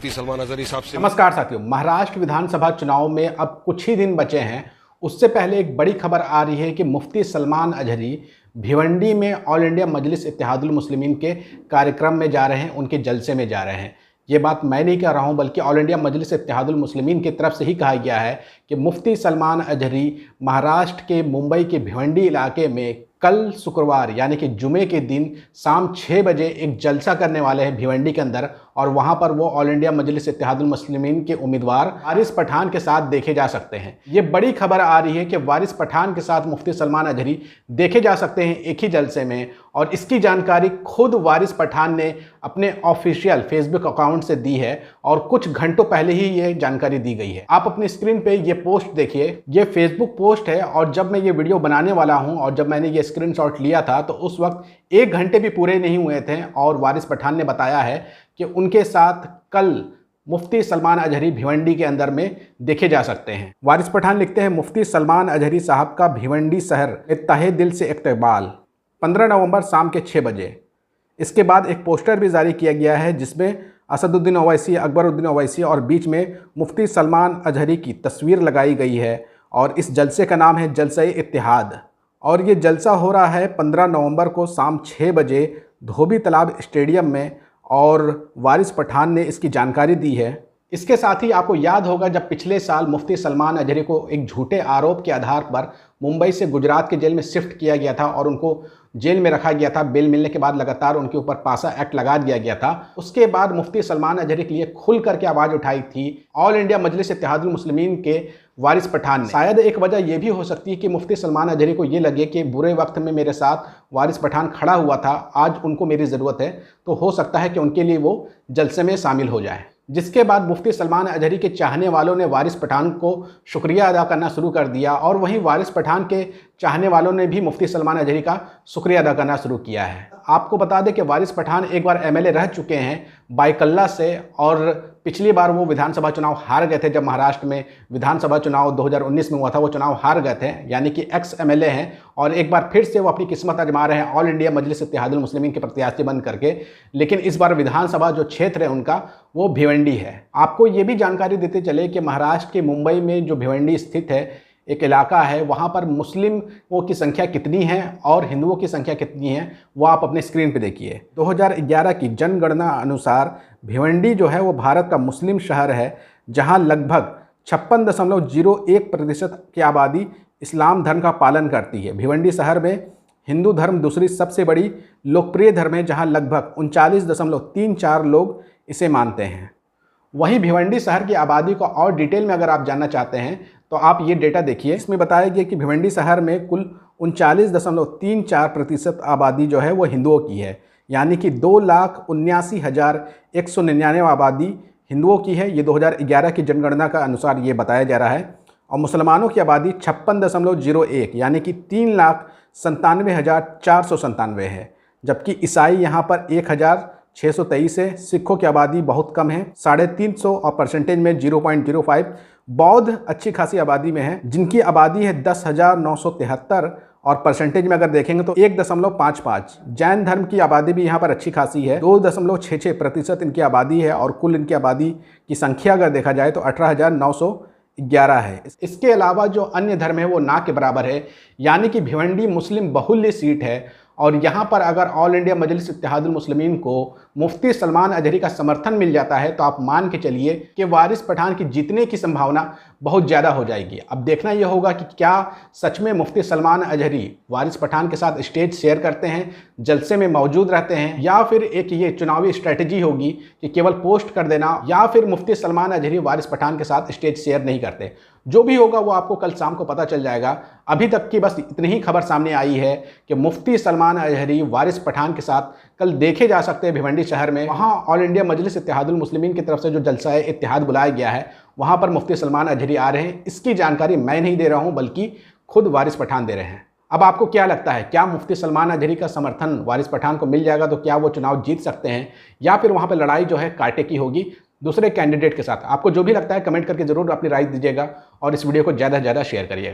मुफ्ती सलमान अजहरी साहब से। नमस्कार साथियों, महाराष्ट्र विधानसभा चुनाव में अब कुछ ही दिन बचे हैं। उससे पहले एक बड़ी खबर आ रही है कि मुफ्ती सलमान अजहरी भिवंडी में ऑल इंडिया मजलिस इत्तेहादुल मुस्लिमीन के कार्यक्रम में जा रहे हैं, उनके जलसे में जा रहे हैं। ये बात मैं नहीं कह रहा हूं, बल्कि ऑल इंडिया मजलिस इत्तेहादुल मुस्लिमीन की तरफ से ही कहा गया है कि मुफ्ती सलमान अजहरी महाराष्ट्र के मुंबई के भिवंडी इलाके में कल शुक्रवार यानी कि जुमे के दिन शाम 6 बजे एक जलसा करने वाले हैं भिवंडी के अंदर, और वहां पर वो ऑल इंडिया मजलिस इत्तेहादुल मुस्लिमीन के उम्मीदवार वारिस पठान के साथ देखे जा सकते हैं। ये बड़ी खबर आ रही है कि वारिस पठान के साथ मुफ्ती सलमान अजहरी देखे जा सकते हैं एक ही जलसे में, और इसकी जानकारी खुद वारिस पठान ने अपने ऑफिशियल फेसबुक अकाउंट से दी है और कुछ घंटों पहले ही ये जानकारी दी गई है। आप अपनी स्क्रीन पे ये पोस्ट देखिए, ये फेसबुक पोस्ट है, और जब मैं ये वीडियो बनाने वाला हूं और जब मैंने ये स्क्रीनशॉट लिया था तो उस वक्त 1 घंटे भी पूरे नहीं हुए थे, और वारिस पठान ने बताया है कि उनके साथ कल मुफ्ती सलमान अजहरी भिवंडी के अंदर में देखे जा सकते हैं। वारिस पठान लिखते हैं, मुफ्ती सलमान अजहरी साहब का भिवंडी शहर में तहे दिल से इस्तकबाल 15 नवंबर शाम के 6 बजे। इसके बाद एक पोस्टर भी जारी किया गया है जिसमें असदुद्दीन ओवैसी, अकबरुद्दीन ओवैसी और बीच में मुफ्ती सलमान अजहरी की तस्वीर लगाई गई है, और इस जलसे का नाम है जलसा इत्तेहाद। और ये जलसा हो रहा है 15 नवंबर को शाम 6 बजे धोबी तालाब स्टेडियम में, और वारिस पठान ने इसकी जानकारी दी है। इसके साथ ही आपको याद होगा जब पिछले साल मुफ्ती सलमान अजहरी को एक झूठे आरोप के आधार पर मुंबई से गुजरात के जेल में शिफ्ट किया गया था और उनको जेल में रखा गया था। बेल मिलने के बाद लगातार उनके ऊपर पासा एक्ट लगा दिया गया था। उसके बाद मुफ्ती सलमान अजहरी के लिए खुल करके आवाज़ उठाई थी ऑल इंडिया मजलिस इत्तेहादुल मुस्लिमीन के वारिस पठान ने। शायद एक वजह यह भी हो सकती है कि मुफ्ती सलमान अजहरी को ये लगे कि बुरे वक्त में मेरे साथ वारिस पठान खड़ा हुआ था, आज उनको मेरी ज़रूरत है, तो हो सकता है कि उनके लिए वो जलसे में शामिल हो जाए। जिसके बाद मुफ्ती सलमान अजहरी के चाहने वालों ने वारिस पठान को शुक्रिया अदा करना शुरू कर दिया, और वहीं वारिस पठान के चाहने वालों ने भी मुफ्ती सलमान अजहरी का शुक्रिया अदा करना शुरू किया है। आपको बता दें कि वारिस पठान एक बार एमएलए रह चुके हैं बायकल्ला से, और पिछली बार वो विधानसभा चुनाव हार गए थे। जब महाराष्ट्र में विधानसभा चुनाव 2019 में हुआ था, वो चुनाव हार गए थे, यानी कि एक्स एमएलए हैं, और एक बार फिर से वो अपनी किस्मत आजमा रहे हैं ऑल इंडिया मजलिस इत्तेहादुल मुस्लिमीन के प्रत्याशी बन करके। लेकिन इस बार विधानसभा जो क्षेत्र है उनका वो भिवंडी है। आपको ये भी जानकारी देते चले कि महाराष्ट्र के मुंबई में जो भिवंडी स्थित है एक इलाका है, वहाँ पर मुस्लिमों की संख्या कितनी है और हिंदुओं की संख्या कितनी है वो आप अपने स्क्रीन पे देखिए। 2011 की जनगणना अनुसार भिवंडी जो है वो भारत का मुस्लिम शहर है, जहाँ लगभग 56.01% की आबादी इस्लाम धर्म का पालन करती है। भिवंडी शहर में हिंदू धर्म दूसरी सबसे बड़ी लोकप्रिय धर्म है, जहाँ लगभग 39.34 लोग इसे मानते हैं। वहीं भिवंडी शहर की आबादी को और डिटेल में अगर आप जानना चाहते हैं तो आप ये डेटा देखिए। इसमें बताया गया कि भिवंडी शहर में कुल 39.34% आबादी जो है वो हिंदुओं की है, यानी कि 2,79,199 आबादी हिंदुओं की है। ये 2011 की जनगणना का अनुसार ये बताया जा रहा है। और मुसलमानों की आबादी 56.01 यानी कि 3,97,497 है, जबकि ईसाई यहाँ पर 1,623 है। सिखों की आबादी बहुत कम है 350, और परसेंटेज में 0.05। बौद्ध अच्छी खासी आबादी में है, जिनकी आबादी है 10,973, और परसेंटेज में अगर देखेंगे तो 1.55। जैन धर्म की आबादी भी यहाँ पर अच्छी खासी है, 2.66% इनकी आबादी है, और कुल इनकी आबादी की संख्या अगर देखा जाए तो 18,911 है। इसके अलावा जो अन्य धर्म है वो ना के बराबर है, यानी कि भिवंडी मुस्लिम बहुल्य सीट है। और यहाँ पर अगर ऑल इंडिया मजलिस इत्तेहादुल मुस्लिमीन को मुफ्ती सलमान अजहरी का समर्थन मिल जाता है तो आप मान के चलिए कि वारिस पठान की जीतने की संभावना बहुत ज़्यादा हो जाएगी। अब देखना यह होगा कि क्या सच में मुफ्ती सलमान अजहरी वारिस पठान के साथ स्टेज शेयर करते हैं, जलसे में मौजूद रहते हैं, या फिर एक ये चुनावी स्ट्रेटजी होगी कि केवल पोस्ट कर देना, या फिर मुफ्ती सलमान अजहरी वारिस पठान के साथ स्टेज शेयर नहीं करते। जो भी होगा वो आपको कल शाम को पता चल जाएगा। अभी तक की बस इतनी ही खबर सामने आई है कि मुफ्ती सलमान अजहरी वारिस पठान के साथ कल देखे जा सकते हैं भिवंडी शहर में। वहाँ ऑल इंडिया मजलिस इत्तेहादुल मुस्लिमीन की तरफ से जो जलसा इत्तेहाद बुलाया गया है, वहाँ पर मुफ्ती सलमान अजहरी आ रहे हैं। इसकी जानकारी मैं नहीं दे रहा हूँ, बल्कि खुद वारिस पठान दे रहे हैं। अब आपको क्या लगता है, क्या मुफ्ती सलमान अजहरी का समर्थन वारिस पठान को मिल जाएगा तो क्या वो चुनाव जीत सकते हैं, या फिर वहाँ पर लड़ाई जो है कांटे की होगी दूसरे कैंडिडेट के साथ? आपको जो भी लगता है कमेंट करके ज़रूर अपनी राय दीजिएगा, और इस वीडियो को ज़्यादा से ज़्यादा शेयर करिएगा।